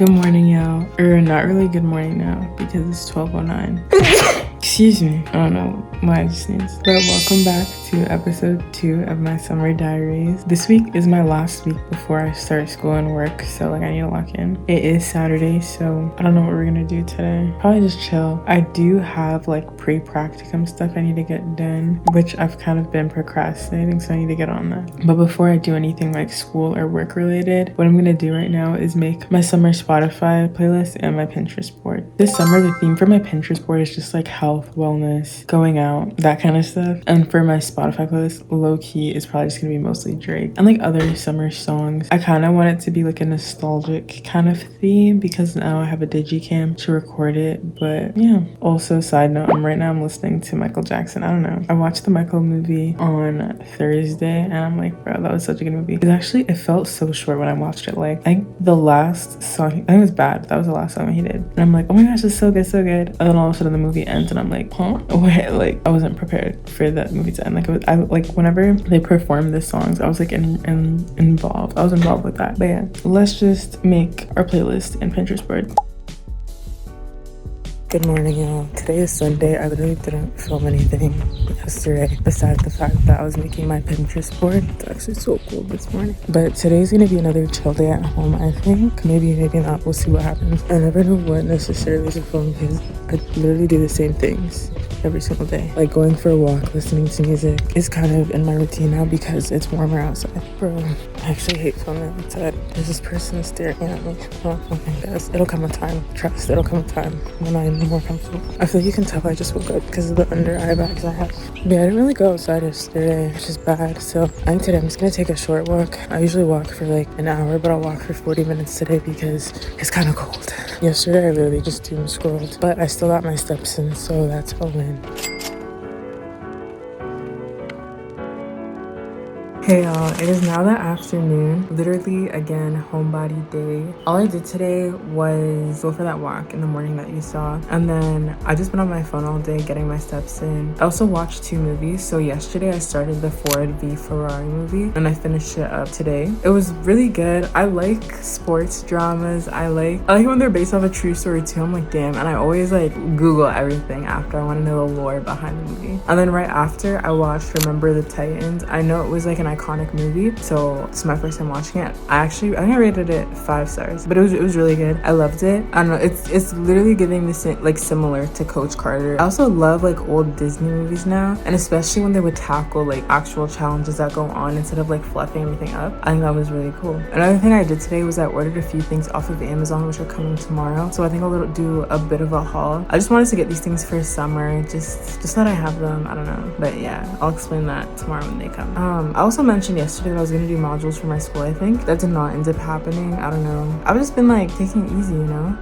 Good morning, y'all. Or not really good morning now because it's 12:09. Excuse me. I don't know why I just sneezed. But welcome back to episode 2 of my summer diaries. This week is my last week before I start school and work, so I need to lock in. It is Saturday, so I don't know what we're gonna do today. Probably just chill. I do have pre-practicum stuff I need to get done, which I've kind of been procrastinating, so I need to get on that. But before I do anything school or work related, what I'm gonna do right now is make my summer Spotify playlist and my Pinterest board. This summer, the theme for my Pinterest board is just health, wellness, going out, that kind of stuff. And for my Spotify playlist, low-key is probably just gonna be mostly Drake and other summer songs. I kind of want it to be a nostalgic kind of theme because now I have a digicam to record it. But yeah, also side note, right now I'm listening to Michael Jackson. I don't know, I watched the Michael movie on Thursday and I'm bro, that was such a good movie. It felt so short when I watched it. I think the last song, I think it was Bad, that was the last song he did, and I'm oh my gosh, it's so good, so good. And then all of a sudden the movie ends and I'm huh? Wait, I wasn't prepared for that movie to end. Whenever they performed the songs, I was involved. I was involved with that. But yeah, let's just make our playlist and Pinterest board. Good morning, y'all. Today is Sunday. I literally didn't film anything yesterday besides the fact that I was making my Pinterest board. It's actually so cool this morning. But today's gonna be another chill day at home, I think. Maybe not. We'll see what happens. I never know what necessarily to film because I literally do the same things every single day. Going for a walk, listening to music is kind of in my routine now because it's warmer outside. Bro, I actually hate filming outside. There's this person staring at me. Oh my gosh. It'll come a time. Trust, it'll come a time when I'm more comfortable. I feel you can tell I just woke up because of the under eye bags I have. But yeah, I didn't really go outside yesterday, which is bad. So I think today I'm just gonna take a short walk. I usually walk for an hour, but I'll walk for 40 minutes today because it's kind of cold. Yesterday I literally just doom scrolled, but I still got my steps in, so that's a win. Hey y'all, it is now the afternoon. Literally, again, homebody day. All I did today was go for that walk in the morning that you saw. And then I just been on my phone all day getting my steps in. I also watched 2 movies. So yesterday I started the Ford v Ferrari movie and I finished it up today. It was really good. I like sports dramas. I like when they're based off a true story too. I'm damn. And I always Google everything after. I want to know the lore behind the movie. And then right after I watched Remember the Titans. I know it was an iconic movie, so it's my first time watching it. I think I rated it 5 stars, but it was really good. I loved it. I don't know, it's literally giving me similar to Coach Carter. I also love old Disney movies now, and especially when they would tackle actual challenges that go on instead of fluffing everything up. I think that was really cool. Another thing I did today was I ordered a few things off of Amazon, which are coming tomorrow, so I think I'll do a bit of a haul. I just wanted to get these things for summer, just that I have them. I don't know, but yeah, I'll explain that tomorrow when they come. I also mentioned yesterday that I was gonna do modules for my school. I think that did not end up happening. I don't know. I've just been taking it easy,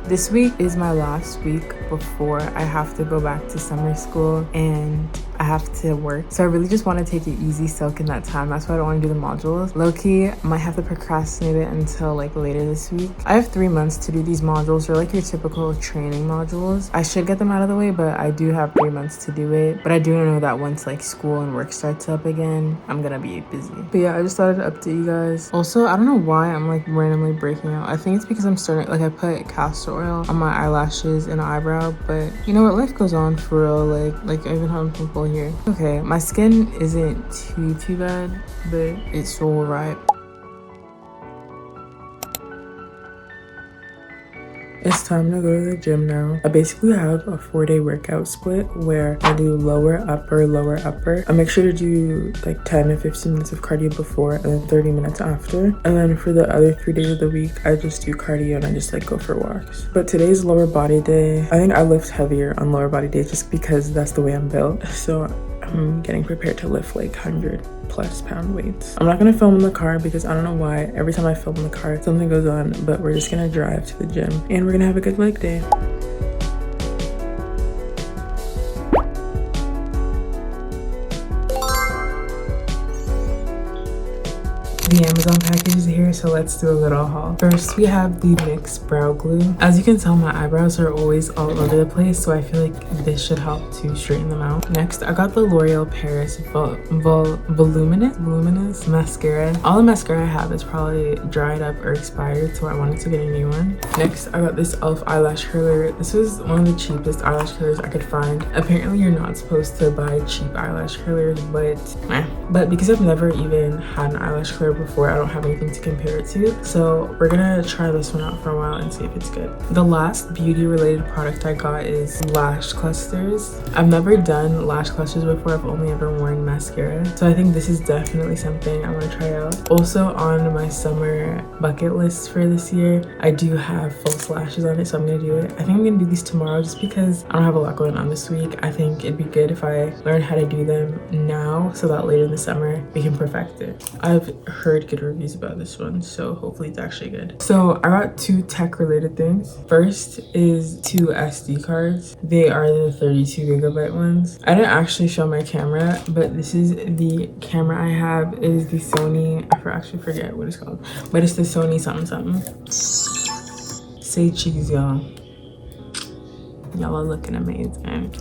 This week is my last week before I have to go back to summer school and I have to work. So I really just want to take it easy, soak in that time. That's why I don't want to do the modules. Low-key, I might have to procrastinate it until later this week. I have 3 months to do these modules. They're your typical training modules. I should get them out of the way, but I do have 3 months to do it. But I do know that once school and work starts up again, I'm gonna be busy. But yeah, I just thought I'd update you guys. Also, I don't know why I'm randomly breaking out. I think it's because I'm starting, I put castor oil on my eyelashes and eyebrow, but you know what, life goes on for real. I even have a pimple here. Okay, my skin isn't too bad, but it's alright. It's time to go to the gym now. I basically have a 4-day workout split where I do lower, upper. I make sure to do 10 to 15 minutes of cardio before and then 30 minutes after. And then for the other 3 days of the week, I just do cardio and I just go for walks. But today's lower body day. I think I lift heavier on lower body days just because that's the way I'm built. So I'm getting prepared to lift 100+ pound weights. I'm not gonna film in the car because I don't know why. Every time I film in the car, something goes on, but we're just gonna drive to the gym and we're gonna have a good leg day. The Amazon packages here, so let's do a little haul. First, we have the NYX brow glue. As you can tell, my eyebrows are always all over the place, so I feel like this should help to straighten them out. Next, I got the L'Oreal Paris Voluminous mascara. All the mascara I have is probably dried up or expired, so I wanted to get a new one. Next, I got this e.l.f. eyelash curler. This was one of the cheapest eyelash curlers I could find. Apparently, you're not supposed to buy cheap eyelash curlers, but because I've never even had an eyelash curler before, I don't have anything to compare it to. So we're gonna try this one out for a while and see if it's good. The last beauty related product I got is lash clusters. I've never done lash clusters before. I've only ever worn mascara. So I think this is definitely something I want to try out. Also on my summer bucket list for this year, I do have false lashes on it, so I'm gonna do it. I think I'm gonna do these tomorrow just because I don't have a lot going on this week. I think it'd be good if I learn how to do them now so that later in the summer we can perfect it. I've heard good reviews about this one, so hopefully it's actually good. So I got two tech related things. First is two SD cards. They are the 32 gigabyte ones. I didn't actually show my camera, but this is the camera I have. It is the Sony, I actually forget what it's called, but it's the Sony something. Say cheese, y'all. Y'all are looking amazing.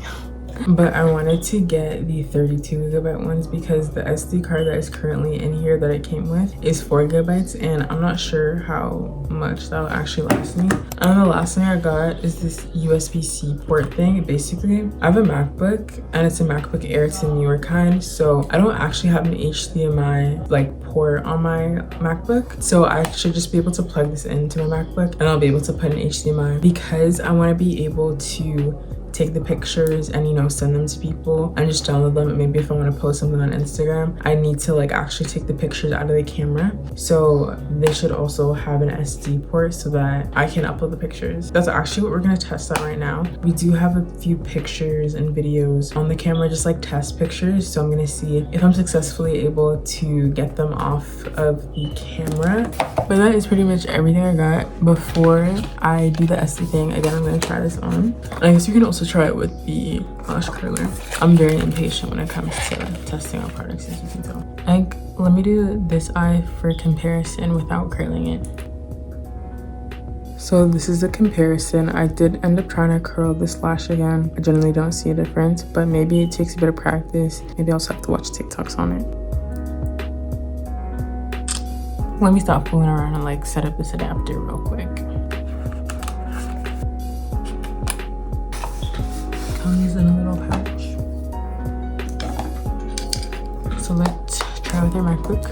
But I wanted to get the 32 gigabyte ones because the SD card that is currently in here that it came with is 4 gigabytes, and I'm not sure how much that'll actually last me. And the last thing I got is this USB-C port thing. Basically, I have a MacBook and it's a MacBook Air. It's a newer kind, so I don't actually have an HDMI like port on my MacBook, so I should just be able to plug this into my MacBook and I'll be able to put an HDMI because I want to be able to take the pictures and, you know, send them to people and just download them. And maybe if I want to post something on Instagram, I need to like actually take the pictures out of the camera. So they should also have an SD port so that I can upload the pictures. That's actually what we're going to test out right now. We do have a few pictures and videos on the camera, just like test pictures. So I'm going to see if I'm successfully able to get them off of the camera. But that is pretty much everything I got. Before I do the SD thing, again, I'm going to try this on. And I guess you can also try it with the lash curler. I'm very impatient when it comes to testing out products, as you can tell. Like, let me do this eye for comparison without curling it. So this is the comparison. I did end up trying to curl this lash again. I generally don't see a difference, but maybe it takes a bit of practice. Maybe I also have to watch TikToks on it. Let me stop fooling around and like set up this adapter real quick. Comes in a little pouch. So let's try with our MacBook.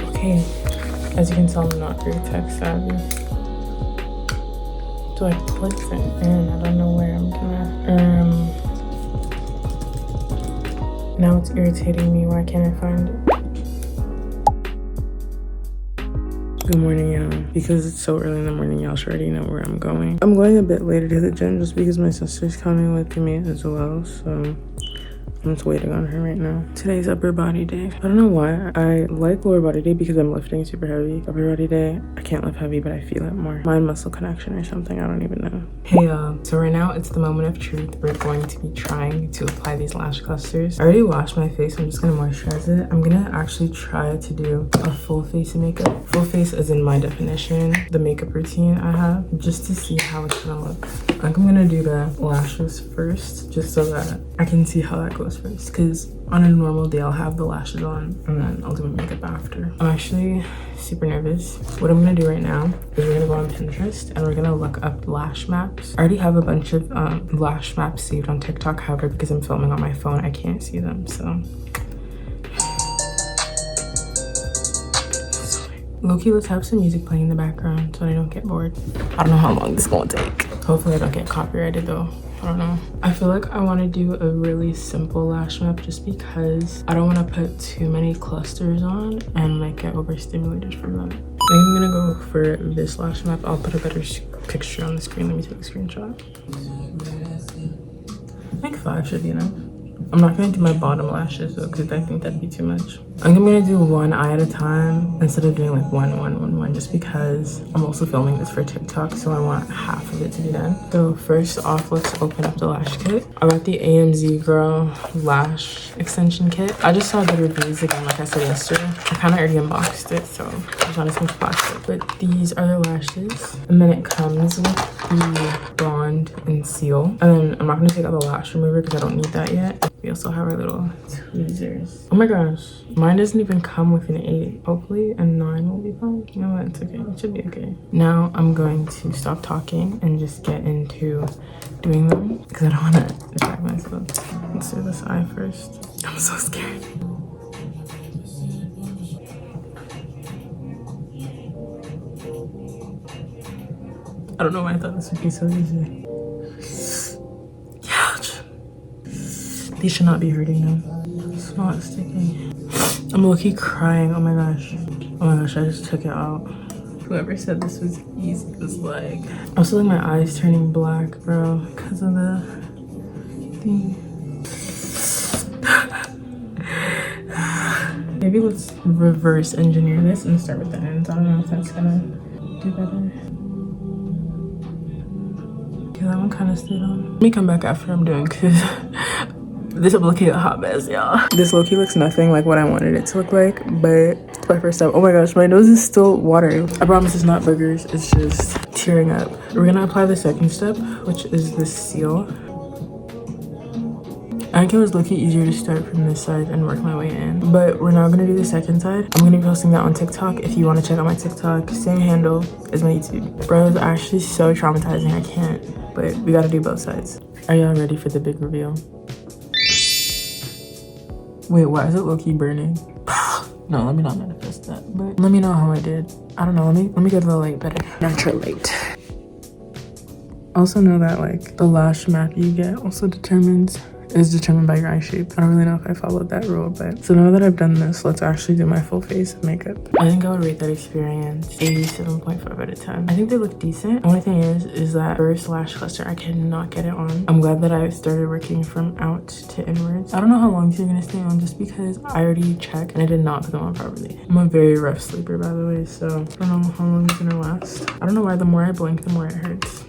Okay, as you can tell, I'm not very tech savvy. Do I plug it in? I don't know where I'm gonna. Now it's irritating me. Why can't I find it? Good morning, y'all. Because it's so early in the morning, y'all should already know where I'm going. I'm going a bit later to the gym just because my sister's coming with me as well, so I'm just waiting on her right now. Today's upper body day. I don't know why I like lower body day because I'm lifting super heavy. Upper body day, I can't lift heavy, but I feel it more. Mind muscle connection or something, I don't even know. Hey y'all, so right now it's the moment of truth. We're going to be trying to apply these lash clusters. I already washed my face, so I'm just gonna moisturize it. I'm gonna actually try to do a full face of makeup. Full face is in my definition, the makeup routine I have, just to see how it's gonna look. I think I'm gonna do the lashes first, just so that I can see how that goes first, because on a normal day I'll have the lashes on and then I'll do my makeup after. I'm actually super nervous. What I'm gonna do right now is we're gonna go on Pinterest and we're gonna look up lash maps. I already have a bunch of lash maps saved on TikTok, however, because I'm filming on my phone, I can't see them, so. Low-key, let's have some music playing in the background so I don't get bored. I don't know how long this is gonna take. Hopefully I don't get copyrighted though. I don't know. I feel like I want to do a really simple lash map just because I don't want to put too many clusters on and like get overstimulated from them. I'm gonna go for this lash map. I'll put a better picture on the screen. Let me take a screenshot. I think 5 should be enough. I'm not gonna do my bottom lashes though, because I think that'd be too much. I'm gonna do one eye at a time instead of doing like one, just because I'm also filming this for TikTok, so I want half of it to be done. So first off, let's open up the lash kit. I got the AMZ Girl lash extension kit. I just saw the reviews again, like I said yesterday. I kind of already unboxed it, so there's not as much plastic. But these are the lashes, and then it comes with the bond and seal. And then I'm not gonna take out the lash remover because I don't need that yet. We also have our little tweezers. Oh my gosh, mine doesn't even come with an 8. Hopefully a 9 will be fine. You know what, it's okay, it should be okay. Now I'm going to stop talking and just get into doing them because I don't want to distract myself. Let's do this eye first. I'm so scared. I don't know why I thought this would be so easy. Ouch. These should not be hurting now. It's not sticking. I'm low-key crying. Oh my gosh. Oh my gosh, I just took it out. Whoever said this was easy was like... I'm still like my eyes turning black, bro, because of the thing. Maybe let's reverse engineer this and start with the ends. I don't know if that's gonna do better. Okay, that one kind of stayed on. Let me come back after I'm doing, because this is looking a hot mess, y'all. This low-key looks nothing like what I wanted it to look like, but it's my first time. Oh my gosh, my nose is still watering. I promise it's not boogers, it's just tearing up. We're gonna apply the second step, which is the seal. I think it was low-key easier to start from this side and work my way in. But we're now gonna do the second side. I'm gonna be posting that on TikTok. If you wanna check out my TikTok, same handle as my YouTube. Bro, it's actually so traumatizing, I can't. But we gotta do both sides. Are y'all ready for the big reveal? Wait, why is it low-key burning? No, let me not manifest that. But let me know how I did. I don't know, let me go to the light better. Natural light. Also know that like the lash map you get also is determined by your eye shape. I don't really know if I followed that rule, but so now that I've done this, let's actually do my full face of makeup. I think I would rate that experience 87.5 out of 10. I think they look decent. The only thing is that first lash cluster, I cannot get it on. I'm glad that I started working from out to inwards. I don't know how long these are gonna stay on just because I already checked and I did not put them on properly. I'm a very rough sleeper, by the way, so I don't know how long it's gonna last. I don't know why the more I blink, the more it hurts.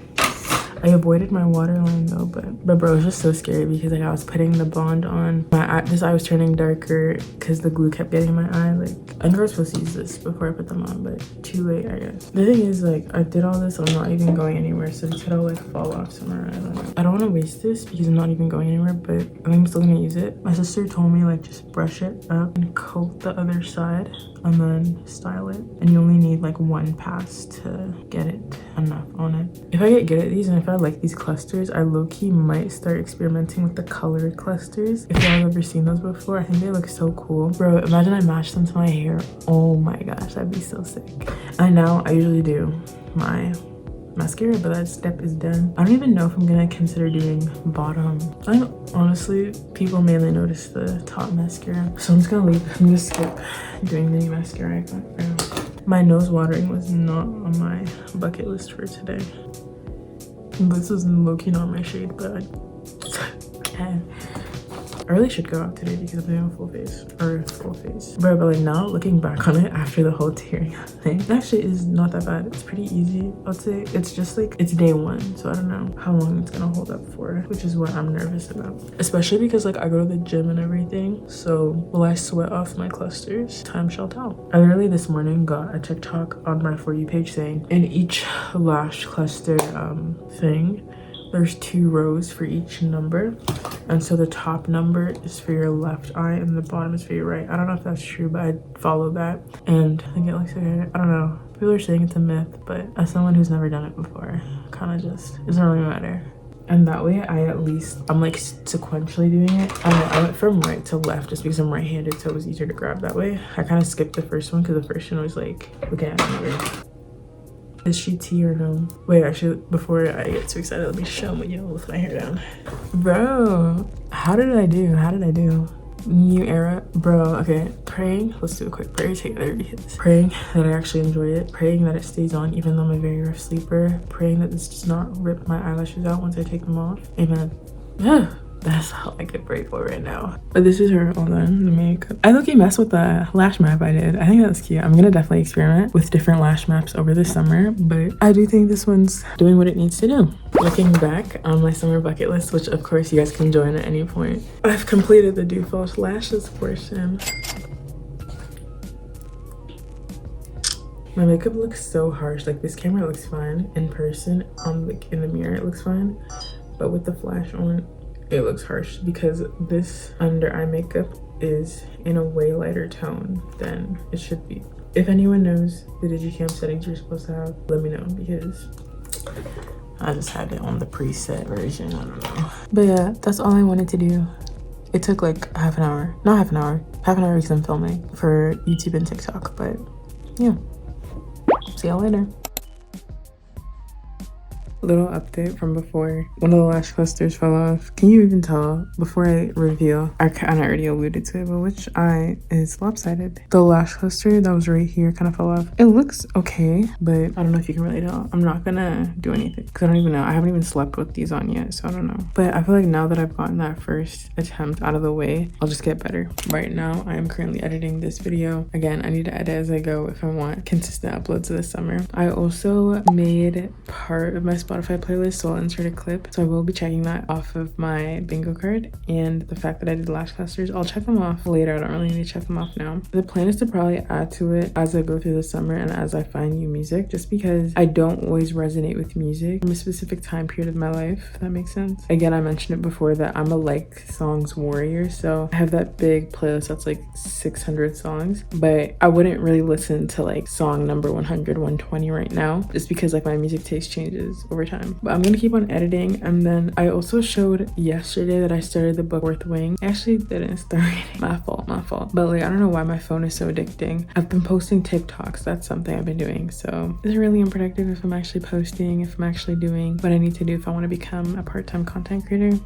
I avoided my waterline though, but bro, it was just so scary because like I was putting the bond on my eye. This eye was turning darker because the glue kept getting in my eye. Like I think I was supposed to use this before I put them on, but too late, I guess. The thing is, like, I did all this, I'm not even going anywhere, so this could all like fall off somewhere. I don't want to waste this because I'm not even going anywhere, but I think I'm still gonna use it. My sister told me like just brush it up and coat the other side and then style it, and you only need like one pass to get it enough on it. If I get good at these and if I like these clusters, I low-key might start experimenting with the colored clusters. If y'all have ever seen those before, I think they look so cool. Bro, imagine I matched them to my hair. Oh my gosh, that'd be so sick. And now I usually do my mascara, but that step is done. I don't even know if I'm gonna consider doing bottom. I think honestly people mainly notice the top mascara, so I'm just gonna leave. I'm gonna skip doing the mascara I got for now. My nose watering was not on my bucket list for today. This is low-key not my shade, but I really should go out today because I'm doing a full face. Bro, but like now looking back on it after the whole tearing up thing, it actually is not that bad. It's pretty easy, I'd say. It's just like, it's day one, so I don't know how long it's gonna hold up for, which is what I'm nervous about. Especially because like I go to the gym and everything, so will I sweat off my clusters? Time shall tell. I literally this morning got a TikTok on my For You page saying in each lash cluster thing, there's 2 rows for each number, and so the top number is for your left eye and the bottom is for your right. I don't know if that's true, but I follow that and I think it looks okay. I don't know, people are saying it's a myth, but as someone who's never done it before, kind of just it doesn't really matter. And that way I'm like sequentially doing it. I went from right to left just because I'm right-handed, so it was easier to grab that way. I kind of skipped the first one because the first one was like looking at me weird. Is she tea or no? Wait, actually, before I get too excited, let me show you know, with my hair down. Bro, how did I do? New era, bro. Okay, praying. Let's do a quick prayer together because praying that I actually enjoy it. Praying that it stays on even though I'm a very rough sleeper. Praying that this does not rip my eyelashes out once I take them off. Amen. That's all I could pray for right now. But this is her all done, the makeup. I look mess with the lash map I did. I think that was cute. I'm gonna definitely experiment with different lash maps over the summer, but I do think this one's doing what it needs to do. Looking back on my summer bucket list, which of course you guys can join at any point, I've completed the do false lashes portion. My makeup looks so harsh. Like, this camera looks fine in person, like in the mirror it looks fine, but with the flash on it looks harsh because this under eye makeup is in a way lighter tone than it should be. If anyone knows the digicam settings you're supposed to have, let me know, because I just had it on the preset version. I don't know. But yeah, that's all I wanted to do. It took like half an hour. Not half an hour. Half an hour because I'm filming for YouTube and TikTok. But yeah. See y'all later. Little update from before. One of the lash clusters fell off. Can you even tell? Before I reveal, I kind of already alluded to it, but which eye is lopsided? The lash cluster that was right here kind of fell off. It looks okay, but I don't know if you can really tell. I'm not gonna do anything because I don't even know. I haven't even slept with these on yet, so I don't know. But I feel like now that I've gotten that first attempt out of the way, I'll just get better. Right now, I am currently editing this video. Again, I need to edit as I go if I want consistent uploads this summer. I also made part of my Spotify playlist, so I'll insert a clip. So I will be checking that off of my bingo card, and the fact that I did lash clusters, I'll check them off later. I don't really need to check them off now. The plan is to probably add to it as I go through the summer and as I find new music, just because I don't always resonate with music from a specific time period of my life, if that makes sense. Again, I mentioned it before that I'm a like songs warrior, so I have that big playlist that's like 600 songs, but I wouldn't really listen to like song number 100, 120 right now, just because like my music taste changes over time. But I'm gonna keep on editing. And then I also showed yesterday that I started the book Fourth Wing. I actually didn't start reading. My fault. But like, I don't know why my phone is so addicting. I've been posting TikToks. That's something I've been doing. So it's really unproductive if I'm actually posting, if I'm actually doing what I need to do if I want to become a part-time content creator.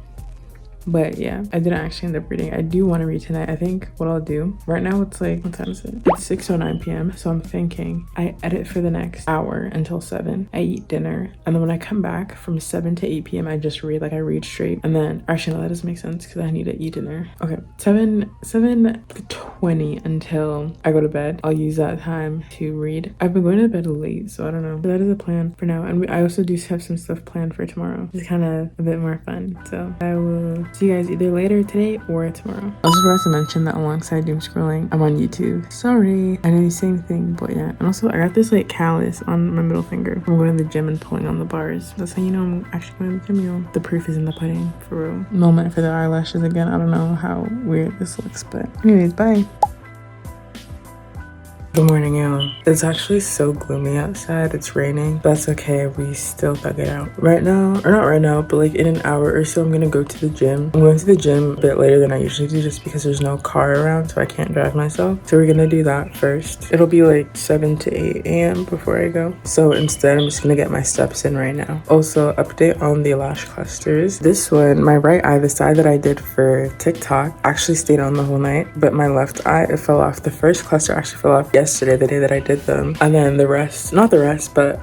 But yeah, I didn't actually end up reading. I do want to read tonight. I think what I'll do right now, it's like, what time is it? It's 6:09 p.m. So I'm thinking I edit for the next hour until 7. I eat dinner, and then when I come back from 7 to 8 p.m. I just read. Like, I read straight, and then actually no, that doesn't make sense because I need to eat dinner. Okay, 7:20 until I go to bed. I'll use that time to read. I've been going to bed late, so I don't know. But that is a plan for now, and I also do have some stuff planned for tomorrow. It's kind of a bit more fun. So I will see you guys either later today or tomorrow. I also forgot to mention that alongside doom scrolling, I'm on YouTube. Sorry, I know the same thing, but yeah. And also, I got this like callus on my middle finger from going to the gym and pulling on the bars. That's how you know I'm actually going to the gym, y'all. The proof is in the pudding, for real. Moment for the eyelashes again. I don't know how weird this looks, but anyways, bye. Good morning, y'all. It's actually so gloomy outside. It's raining, but that's okay. We still thug it out. Right now, or not right now, but like in an hour or so, I'm gonna go to the gym. I'm going to the gym a bit later than I usually do just because there's no car around, so I can't drive myself. So we're gonna do that first. It'll be like 7 to 8 a.m. before I go. So instead, I'm just gonna get my steps in right now. Also, update on the lash clusters. This one, my right eye, the side that I did for TikTok, actually stayed on the whole night, but my left eye, it fell off. The first cluster actually fell off yesterday, the day that I did them, and then the rest, not the rest, but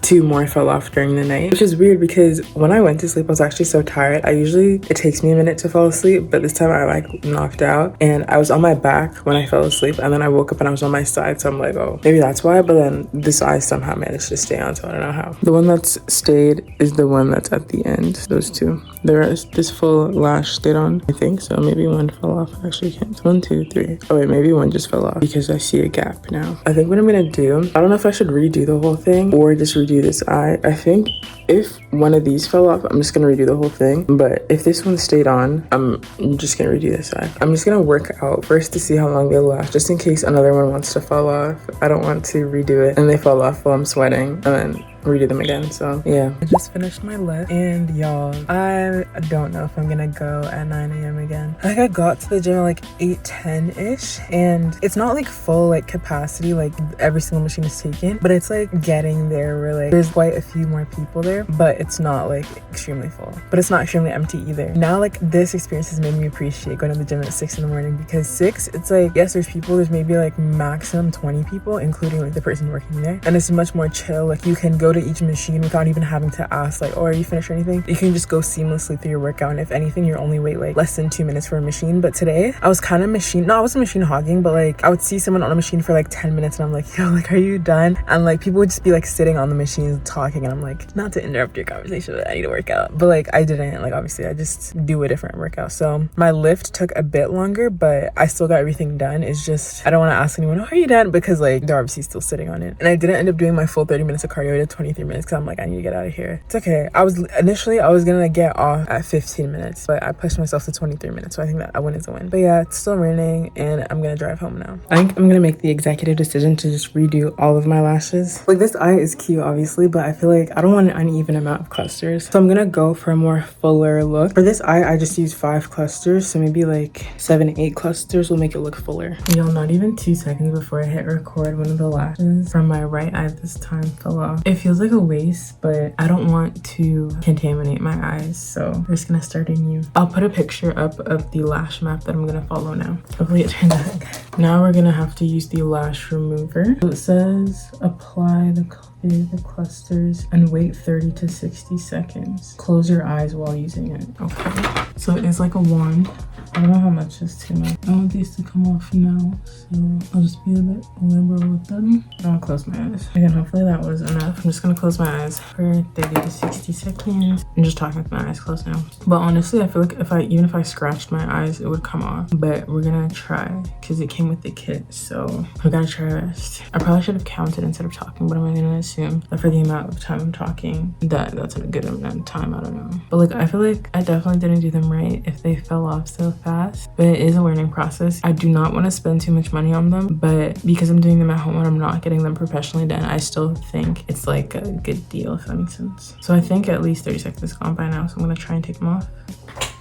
2 more fell off during the night, which is weird because when I went to sleep I was actually so tired. It takes me a minute to fall asleep, but this time I like knocked out and I was on my back when I fell asleep, and then I woke up and I was on my side, so I'm like, oh, maybe that's why. But then this eye somehow managed to stay on, so I don't know how. The one that's stayed is the one that's at the end. Those 2. The rest, this full lash stayed on, I think, so maybe one fell off. I actually can't. 1, 2, 3. Oh wait, maybe one just fell off because I see a gap now. I think what I'm gonna do, I don't know if I should redo the whole thing or just redo this eye. I think if one of these fell off, I'm just gonna redo the whole thing. But if this one stayed on, I'm just gonna redo this eye. I'm just gonna work out first to see how long they'll last, just in case another one wants to fall off. I don't want to redo it and they fall off while I'm sweating and then redo them again. So yeah, I just finished my lift, and y'all, I don't know if I'm gonna go at 9 a.m. again. Like, I got to the gym at like 8:10 ish, and it's not like full like capacity, like every single machine is taken, but it's like getting there where like there's quite a few more people there, but it's not like extremely full, but it's not extremely empty either. Now like this experience has made me appreciate going to the gym at 6 in the morning, because 6, it's like, yes, there's people, there's maybe like maximum 20 people, including like the person working there, and it's much more chill. Like, you can go go to each machine without even having to ask like, oh, are you finished or anything. You can just go seamlessly through your workout, and if anything, you only wait like less than 2 minutes for a machine. But today I was kind of I wasn't machine hogging, but like I would see someone on a machine for like 10 minutes and I'm like, yo, like, are you done? And like people would just be like sitting on the machines talking, and I'm like, not to interrupt your conversation, but I need to work out. But like I didn't, like obviously I just do a different workout. So my lift took a bit longer, but I still got everything done. It's just I don't want to ask anyone, oh, are you done? Because like they're obviously still sitting on it. And I didn't end up doing my full 30 minutes of cardio. I did 23 minutes because I'm like, I need to get out of here. It's okay. I was gonna get off at 15 minutes, but I pushed myself to 23 minutes, so I think that a win is a win. But yeah, it's still raining and I'm gonna drive home now. I think I'm gonna make the executive decision to just redo all of my lashes. Like this eye is cute obviously, but I feel like I don't want an uneven amount of clusters, so I'm gonna go for a more fuller look. For this eye I just used 5 clusters, so maybe like 7-8 clusters will make it look fuller. Y'all, not even 2 seconds before I hit record, one of the lashes from my right eye this time fell off. It feels like a waste, but I don't want to contaminate my eyes, so I'm just gonna start anew. I'll put a picture up of the lash map that I'm gonna follow now. Hopefully it turns out okay. Now we're gonna have to use the lash remover. So it says apply the clusters and wait 30 to 60 seconds. Close your eyes while using it. Okay, so it is like a wand. I don't know how much is too much. I want these to come off now, so I'll just be a bit liberal with them. I'm gonna close my eyes. Again, hopefully that was enough. I'm just gonna close my eyes for 30 to 60 seconds. I'm just talking with my eyes closed now. But honestly, I feel like even if I scratched my eyes, it would come off. But we're gonna try because it came with the kit, so we gotta try our best. I probably should have counted instead of talking, but I'm gonna assume that for the amount of time I'm talking, that's a good amount of time. I don't know. But like I feel like I definitely didn't do them right if they fell off so fast, but it is a learning process. I do not want to spend too much money on them, but because I'm doing them at home and I'm not getting them professionally done, I still think it's like a good deal, if that makes sense. So I think at least 30 seconds has gone by now, so I'm gonna try and take them off.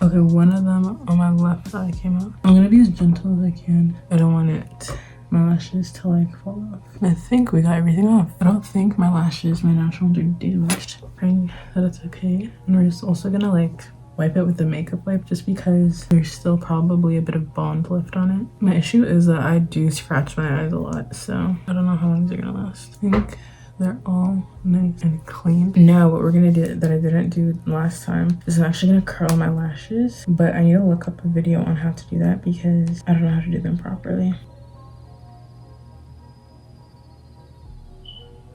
Okay, one of them on my left eye came out. I'm gonna be as gentle as I can. I don't want my lashes to like fall off. I think we got everything off. I don't think my lashes, my naturals, are damaged. Praying that it's okay. And we're just also gonna like wipe it with the makeup wipe just because there's still probably a bit of bond left on it. My issue is that I do scratch my eyes a lot, so I don't know how long they're gonna last. I think they're all nice and clean. Now what we're gonna do that I didn't do last time is I'm actually gonna curl my lashes, but I need to look up a video on how to do that because I don't know how to do them properly.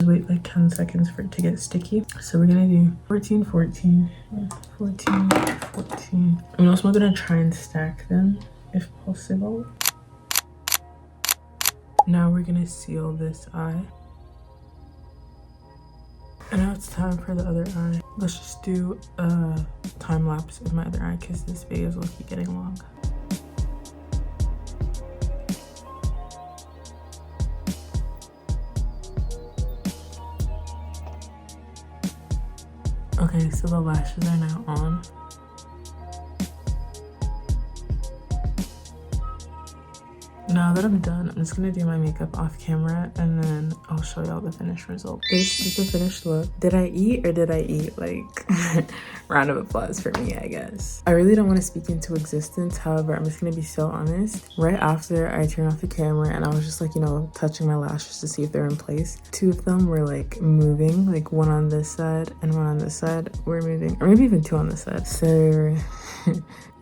Wait like 10 seconds for it to get sticky. So we're gonna do 14, 14, 14, 14. I'm also gonna try and stack them if possible. Now we're gonna seal this eye. And now it's time for the other eye. Let's just do a time lapse of my other eye because this video will keep getting long. Okay, so the lashes are now on. Now that I'm done, I'm just gonna do my makeup off camera and then I'll show y'all the finished result. This is the finished look. Did I eat or did I eat? Like, round of applause for me, I guess. I really don't want to speak into existence. However, I'm just gonna be so honest. Right after I turned off the camera and I was just like, you know, touching my lashes to see if they're in place, 2 of them were like moving, like one on this side and one on this side were moving, or maybe even 2 on this side. So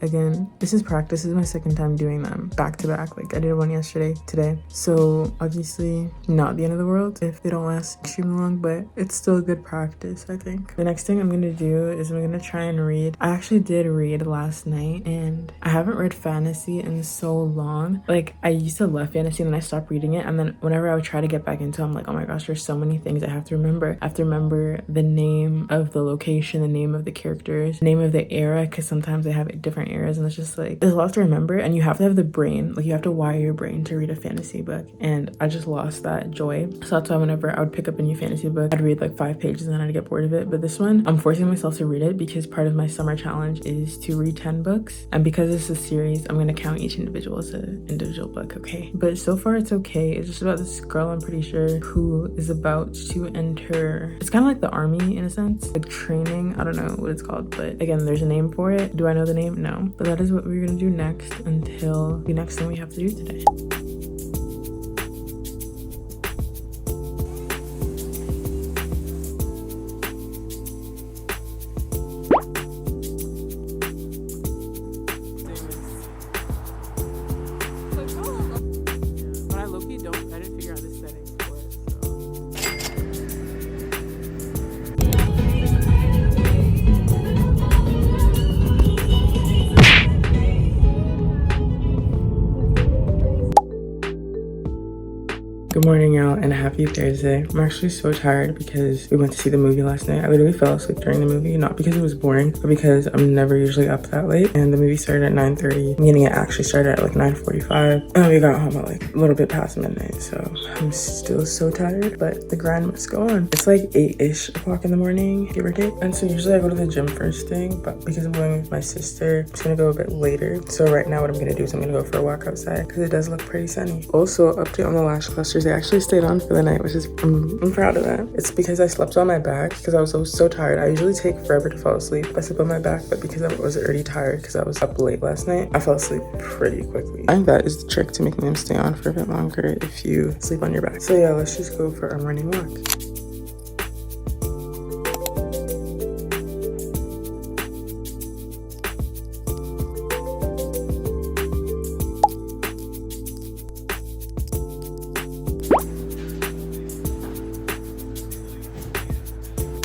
again, this is practice. This is my second time doing them back to back. Like I did one yesterday, today. So obviously not the end of the world if they don't last extremely long, but it's still good practice, I think. The next thing I'm gonna do is I'm gonna try and read. I actually did read last night and I haven't read fantasy in so long. Like I used to love fantasy and then I stopped reading it, and then whenever I would try to get back into it, I'm like, oh my gosh, there's so many things I have to remember. I have to remember the name of the location, the name of the characters, name of the era, because sometimes they have different eras and it's just like there's a lot to remember, and you have to have the brain, like you have to wire your brain to read a fantasy book, and I just lost that joy. So that's why whenever I would pick up a new fantasy book, I'd read like 5 pages and then I'd get bored of it. But this one, I'm forcing myself to read it because part of my summer challenge is to read 10 books, and because it's a series, I'm gonna count each individual as an individual book. Okay, but so far it's okay. It's just about this girl, I'm pretty sure, who is about to enter, it's kind of like the army in a sense, like training. I don't know what it's called, but again, there's a name for it. Do I know the name? No. But that is what we're gonna do next until the next thing we have to do today. Good morning, y'all, and happy Thursday. I'm actually so tired because we went to see the movie last night. I literally fell asleep during the movie, not because it was boring, but because I'm never usually up that late. And the movie started at 9:30, meaning it actually started at like 9:45. And we got home at like a little bit past midnight, so I'm still so tired, but the grind must go on. It's like 8-ish o'clock in the morning, give or take. And so usually I go to the gym first thing, but because I'm going with my sister, I'm just gonna go a bit later. So right now what I'm gonna do is I'm gonna go for a walk outside because it does look pretty sunny. Also, update on the lash clusters. They actually stayed on for the night, which is I'm proud of that. It's because I slept on my back because I was so tired. I usually take forever to fall asleep. I sleep on my back, but because I was already tired because I was up late last night, I fell asleep pretty quickly. I think that is the trick to making them stay on for a bit longer if you sleep on your back. So yeah, let's just go for a morning walk.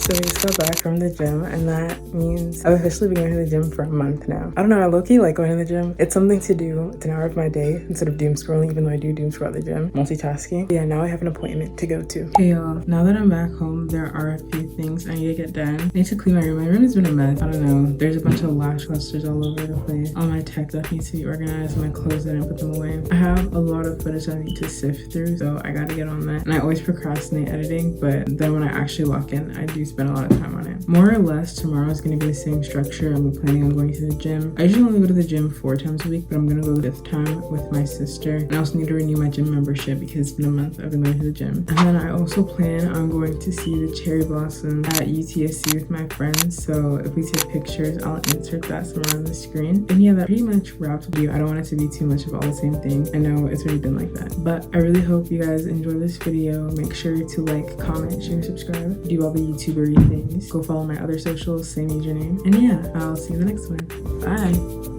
So we just got back from the gym, and that means I've officially been going to the gym for a month now. I don't know, I low-key like going to the gym. It's something to do. It's an hour of my day instead of doom scrolling, even though I do doom scroll at the gym. Multitasking. Yeah, now I have an appointment to go to. Hey y'all, now that I'm back home, there are a few things I need to get done. I need to clean my room. My room has been a mess. I don't know. There's a bunch of lash clusters all over the place. All my tech stuff needs to be organized. My clothes, I didn't put them away. I have a lot of footage I need to sift through, so I gotta get on that. And I always procrastinate editing, but then when I actually lock in, I do spend a lot of time on it. More or less, tomorrow is going to be the same structure. I'm planning on going to the gym. I usually only go to the gym 4 times a week, but I'm going to go the 5th time with my sister. And I also need to renew my gym membership because it's been a month I've been going to the gym. And then I also plan on going to see the cherry blossom at UTSC with my friends. So if we take pictures, I'll insert that somewhere on the screen. And yeah, that pretty much wraps the video. I don't want it to be too much of all the same thing. I know it's already been like that. But I really hope you guys enjoy this video. Make sure to like, comment, share, subscribe. Do all the YouTuber-y things. Go follow my other socials, same username. And yeah, I'll see you in the next one. Bye!